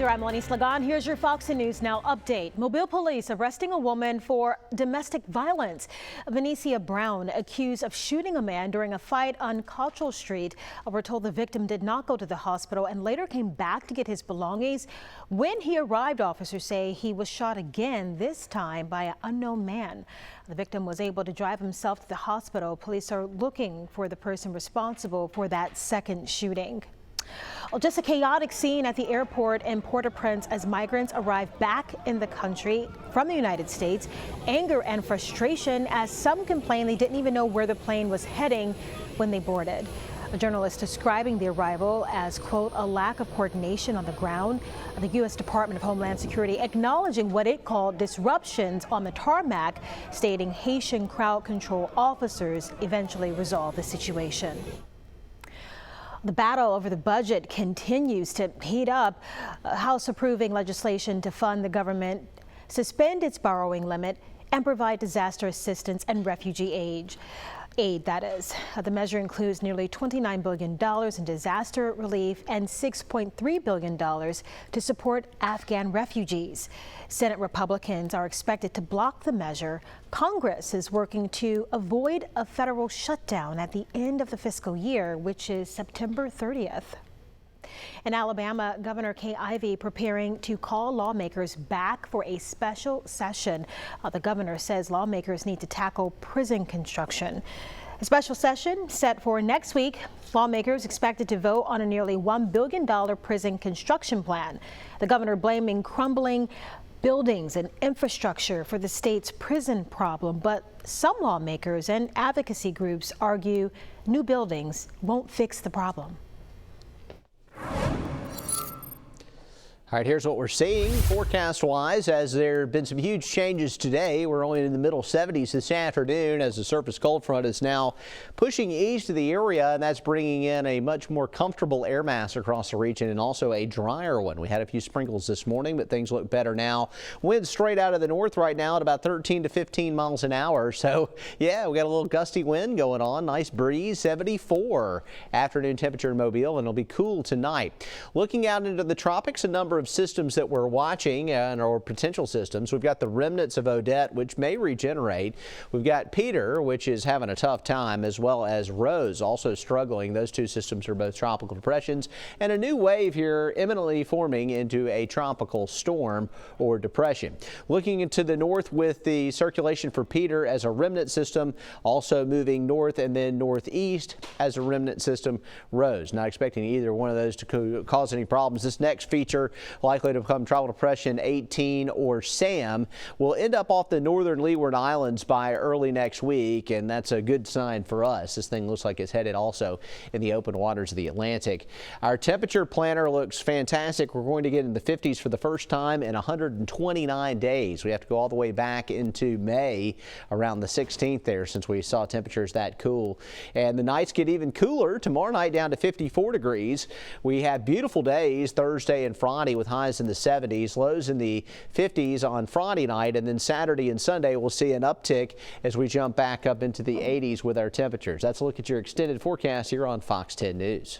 reminder, I'm Lenny Slagan. Here's your Fox News Now update. Mobile police arresting a woman for domestic violence. Venetia Brown accused of shooting a man during a fight on Cultural Street. We're told the victim did not go to the hospital and later came back to get his belongings. When he arrived, officers say he was shot again, this time by an unknown man. The victim was able to drive himself to the hospital. Police are looking for the person responsible for that second shooting. Well, just a chaotic scene at the airport in Port-au-Prince as migrants arrive back in the country from the United States. Anger and frustration as some complain they didn't even know where the plane was heading when they boarded. A journalist describing the arrival as, quote, a lack of coordination on the ground. The U.S. Department of Homeland Security acknowledging what it called disruptions on the tarmac, stating Haitian crowd control officers eventually resolved the situation. The battle over the budget continues to heat up. House approving legislation to fund the government, suspend its borrowing limit, and provide disaster assistance and refugee aid, that is. The measure includes nearly $29 billion in disaster relief and $6.3 billion to support Afghan refugees. Senate Republicans are expected to block the measure. Congress is working to avoid a federal shutdown at the end of the fiscal year, which is September 30th. In Alabama, Governor Kay Ivey preparing to call lawmakers back for a special session. The governor says lawmakers need to tackle prison construction. A special session set for next week. Lawmakers expected to vote on a nearly $1 billion prison construction plan. The governor blaming crumbling buildings and infrastructure for the state's prison problem, but some lawmakers and advocacy groups argue new buildings won't fix the problem. All right, here's what we're seeing forecast-wise as there have been some huge changes today. We're only in the middle 70s this afternoon as the surface cold front is now pushing east of the area, and that's bringing in a much more comfortable air mass across the region and also a drier one. We had a few sprinkles this morning, but things look better now. Winds straight out of the north right now at about 13 to 15 miles an hour. So, yeah, we got a little gusty wind going on. Nice breeze, 74 afternoon temperature in Mobile, and it'll be cool tonight. Looking out into the tropics, a number of systems that we're watching or potential systems. We've got the remnants of Odette, which may regenerate. We've got Peter, which is having a tough time, as well as Rose also struggling. Those two systems are both tropical depressions, and a new wave here imminently forming into a tropical storm or depression. Looking into the north with the circulation for Peter as a remnant system, also moving north and then northeast as a remnant system. Rose, not expecting either one of those to cause any problems. This next feature likely to become tropical depression 18 or Sam will end up off the northern Leeward Islands by early next week, and that's a good sign for us. This thing looks like it's headed also in the open waters of the Atlantic. Our temperature planner looks fantastic. We're going to get in the 50s for the first time in 129 days. We have to go all the way back into May around the 16th there since we saw temperatures that cool. And the nights get even cooler. Tomorrow night down to 54 degrees. We have beautiful days Thursday and Friday with highs in the 70s, lows in the 50s on Friday night, and then Saturday and Sunday we'll see an uptick as we jump back up into the 80s with our temperatures. That's a look at your extended forecast here on Fox 10 News.